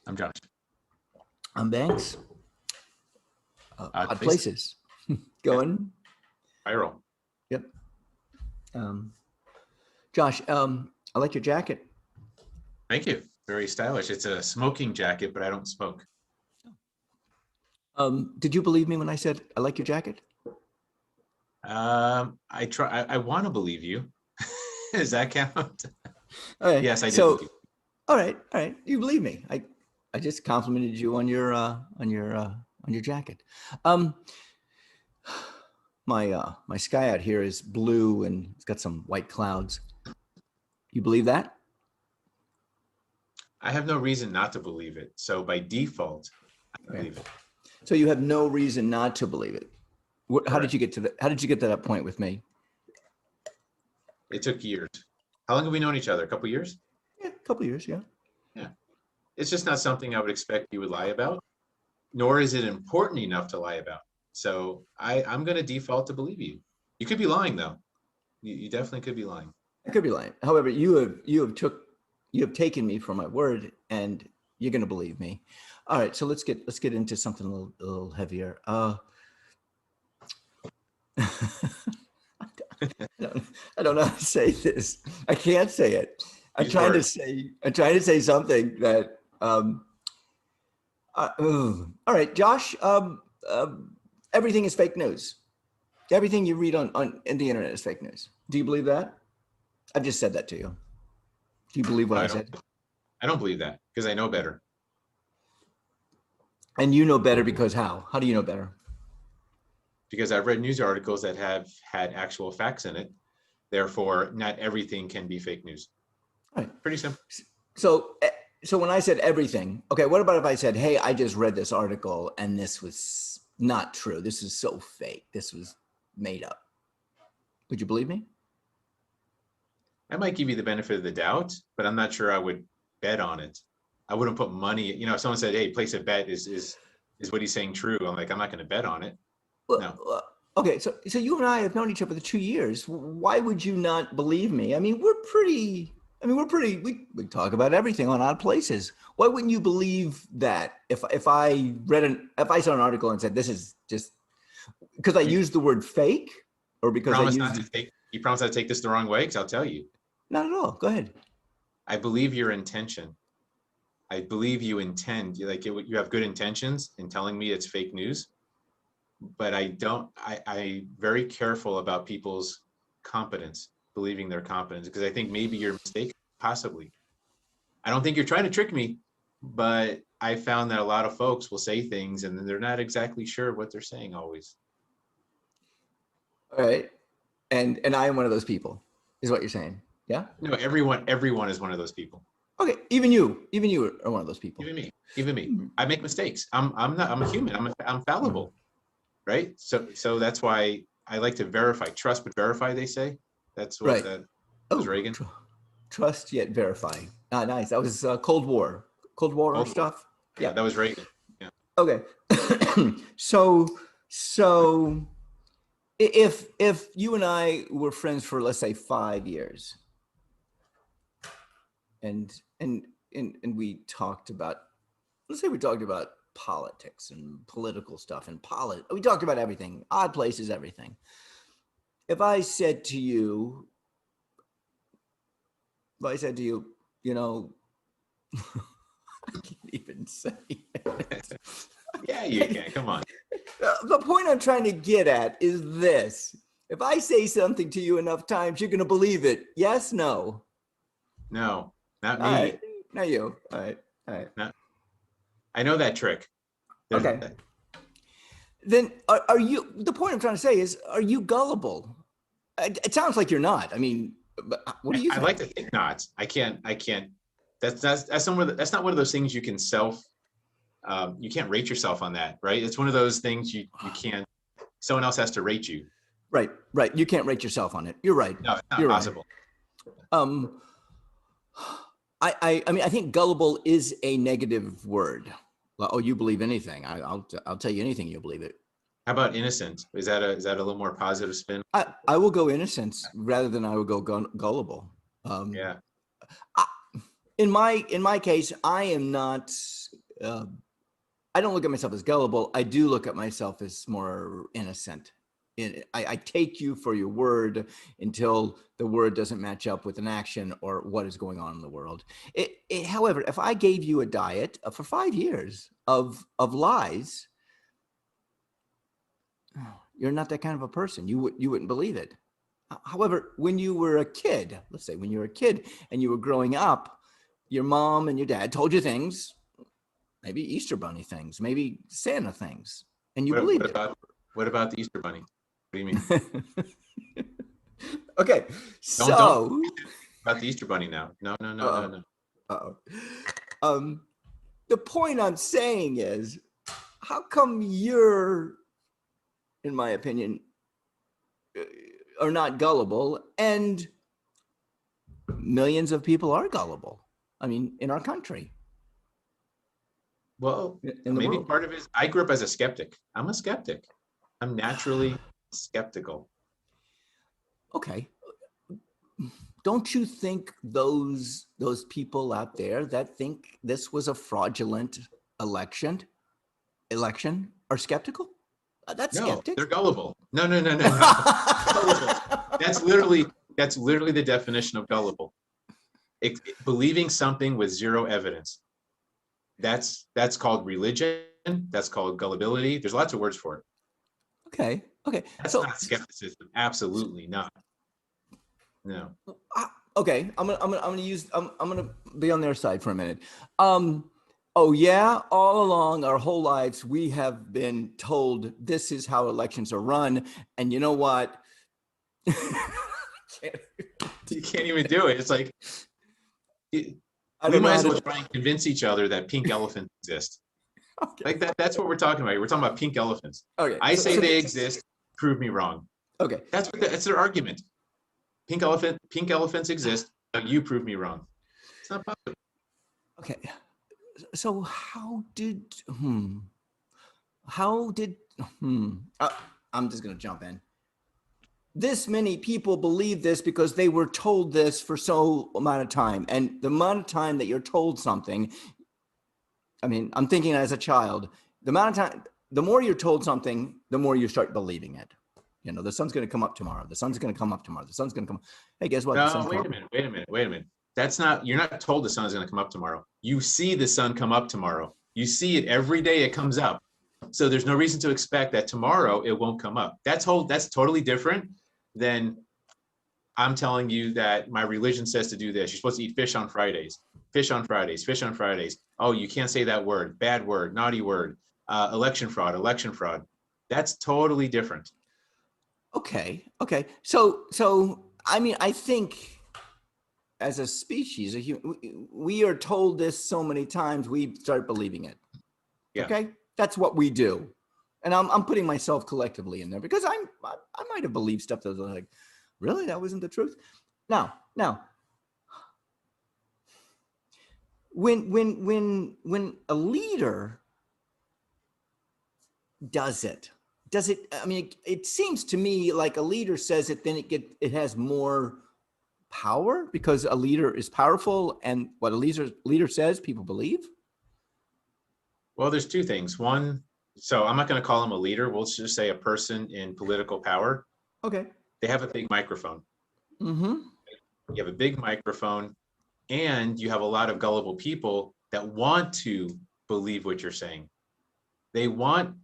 I'm Josh. I'm Banks. Odd Places. places. Going. Viral. Yep. Josh, I like your jacket. Thank you. Very stylish. It's a smoking jacket, but I don't smoke. Did you believe me when I said I like your jacket? I want to believe you. Does that count? All right. Yes, I did. So, all right. You believe me. I just complimented you on your jacket. My sky out here is blue and it's got some white clouds. You believe that? I have no reason not to believe it. So by default, I believe it. So you have no reason not to believe it. How did you get to that? How did you get to that point with me? It took years. How long have we known each other? A couple years? Yeah, a couple years. Yeah. Yeah. It's just not something I would expect you would lie about, nor is it important enough to lie about. So I'm going to default to believe you. You could be lying though. You definitely could be lying. I could be lying. However, you have taken me for my word, and you're going to believe me. All right, so let's get into something a little heavier. I don't know how to say this. I can't say it. I'm trying to say something that. All right, Josh. Everything is fake news. Everything you read on the internet is fake news. Do you believe that? I've just said that to you. Do you believe what I said? I don't believe that because I know better. And you know better because how? How do you know better? Because I've read news articles that have had actual facts in it. Therefore, not everything can be fake news. All right. Pretty simple. So when I said everything, okay, what about if I said, hey, I just read this article and this was not true. This is so fake. This was made up. Would you believe me? I might give you the benefit of the doubt, but I'm not sure I would bet on it. I wouldn't put money, if someone said, hey, place a bet, is what he's saying true? I'm like, I'm not going to bet on it. Well, no. Okay, so you and I have known each other for 2 years. Why would you not believe me? I mean, we talk about everything on Odd Places. Why wouldn't you believe that if I saw an article and said this is just because I used the word fake, or because you promise not to take this the wrong way? Because I'll tell you. Not at all. Go ahead. I believe your intention. I believe you intend, you have good intentions in telling me it's fake news, but I'm very careful about people's competence, believing their competence, because I think maybe you're mistaken, possibly. I don't think you're trying to trick me, but I found that a lot of folks will say things and then they're not exactly sure what they're saying always. All right. And I am one of those people, is what you're saying. Yeah? No, everyone is one of those people. Okay, even you are one of those people. Even me. I make mistakes. I'm a human. I'm fallible, right? So that's why I like to verify, trust but verify. They say that's what that was Reagan. Trust yet verify. Nice. That was Cold War stuff. Yeah, that was Reagan. Yeah. Okay. So if you and I were friends for, let's say, 5 years, and we talked about, let's say we talked about politics and political stuff and we talked about everything, Odd Places, everything. If I said to you, I can't even say it. Yeah, you can. Come on. The point I'm trying to get at is this. If I say something to you enough times, you're going to believe it. Yes, no? No, not me. All right. Not you. All right. No. I know that trick. Okay. Then are you, the point I'm trying to say is, are you gullible? It sounds like you're not. I mean, but what do you think? I like to think not. I can't. That's not one of those things you can you can't rate yourself on that, right? It's one of those things you can't, someone else has to rate you. Right. You can't rate yourself on it. You're right. No, it's not possible. Right. I mean, I think gullible is a negative word. Oh, you believe anything. I'll tell you anything, you'll believe it. How about innocent? Is that a little more positive spin? I will go innocence rather than I would go gullible. Yeah. In my case, I am not I don't look at myself as gullible. I do look at myself as more innocent. I take you for your word until the word doesn't match up with an action or what is going on in the world. However, if I gave you a diet for 5 years of lies, you're not that kind of a person. You wouldn't believe it. However, when you were a kid, let's say when you were a kid and you were growing up, your mom and your dad told you things, maybe Easter Bunny things, maybe Santa things, and you believed it. What about the Easter Bunny? What do you mean? Okay, don't about the Easter Bunny now. No. The point I'm saying is, how come you're, in my opinion, are not gullible, and millions of people are gullible? I mean, in our country. Well, in the maybe world. part of it is I grew up as a skeptic. I'm a skeptic. I'm naturally skeptical. Okay. Don't you think those people out there that think this was a fraudulent election are skeptical? That's No, skeptics. they're gullible. No. Gullible. That's literally the definition of gullible. Believing something with zero evidence. That's called religion. That's called gullibility. There's lots of words for it. Okay. That's not skepticism. Absolutely not. No. Okay. I'm gonna be on their side for a minute. Oh yeah, all along our whole lives we have been told this is how elections are run, and you know what? You can't even do it. It's like we might as well try and convince each other that pink elephants exist. Okay. Like that. That's what we're talking about. We're talking about pink elephants. Okay. I say they exist. Prove me wrong. Okay. That's their argument. Pink elephants exist. You prove me wrong. It's not possible. Okay. So I'm just going to jump in. This many people believe this because they were told this for so amount of time. And the amount of time that you're told something, I mean, I'm thinking as a child, the amount of time, the more you're told something, the more you start believing it. You know, the sun's going to come up tomorrow. The sun's going to come up tomorrow. The sun's going to come. Hey, guess what? No, wait a minute. You're not told the sun is going to come up tomorrow. You see the sun come up tomorrow. You see it every day it comes up. So there's no reason to expect that tomorrow it won't come up. That's totally different than I'm telling you that my religion says to do this. You're supposed to eat fish on Fridays. Fish on Fridays. Oh, you can't say that word. Bad word, naughty word. Election fraud. That's totally different. Okay. So I mean, I think as a species, we are told this so many times, we start believing it. Yeah. Okay, that's what we do, and I'm putting myself collectively in there because I might have believed stuff that was like, really, that wasn't the truth. Now, when a leader does it? I mean, it seems to me like a leader says it, then it has more power because a leader is powerful, and what a leader says, people believe. Well, there's two things. One, so I'm not going to call him a leader. We'll just say a person in political power. Okay. They have a big microphone. Mm-hmm. You have a big microphone, and you have a lot of gullible people that want to believe what you're saying. They want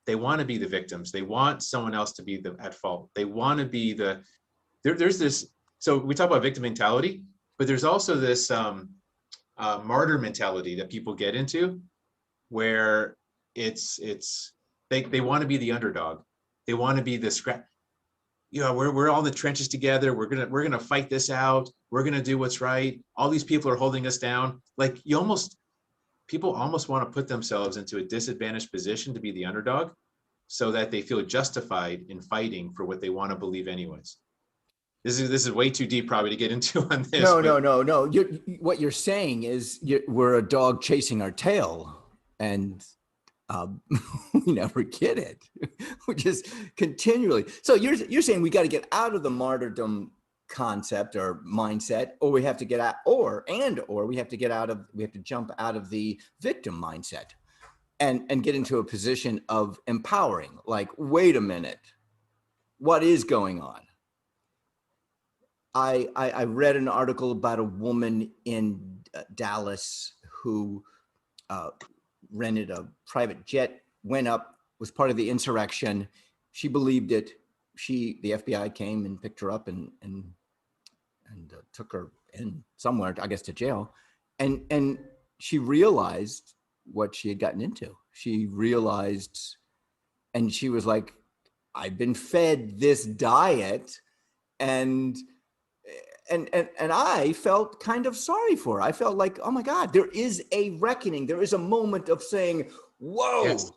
to be the victims. They want someone else to be at fault. They want to be there's this, so we talk about victim mentality, but there's also this martyr mentality that people get into where they want to be the underdog. They want to be the scrap. You know, we're all in the trenches together. We're gonna fight this out. We're gonna do what's right. All these people are holding us down. Like people almost want to put themselves into a disadvantaged position to be the underdog so that they feel justified in fighting for what they want to believe anyways. This is way too deep probably to get into on this. No. What you're saying is we're a dog chasing our tail, and we never get it. We just continually. So you're saying we got to get out of the martyrdom concept or mindset, or we have to get out, or we have to get out of, we have to jump out of the victim mindset and get into a position of empowering. Like, wait a minute, what is going on? I read an article about a woman in Dallas who rented a private jet, went up, was part of the insurrection. She believed it. The FBI came and picked her up and took her in somewhere, I guess, to jail. And she realized what she had gotten into. She realized, and she was like, I've been fed this diet, and I felt kind of sorry for her. I felt like, oh my God, there is a reckoning. There is a moment of saying, whoa, Yes.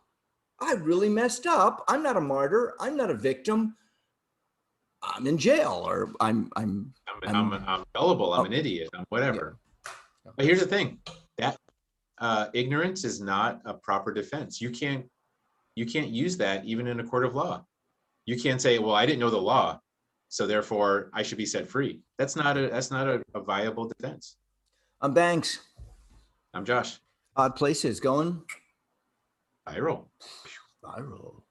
I really messed up. I'm not a martyr. I'm not a victim. I'm in jail, or I'm gullible. I'm oh, an idiot. I'm whatever. yeah. But here's the thing: that ignorance is not a proper defense. You can't use that even in a court of law. You can't say, "Well, I didn't know the law, so therefore I should be set free." That's not a viable defense. I'm Banks. I'm Josh. Odd Places going Viral. viral.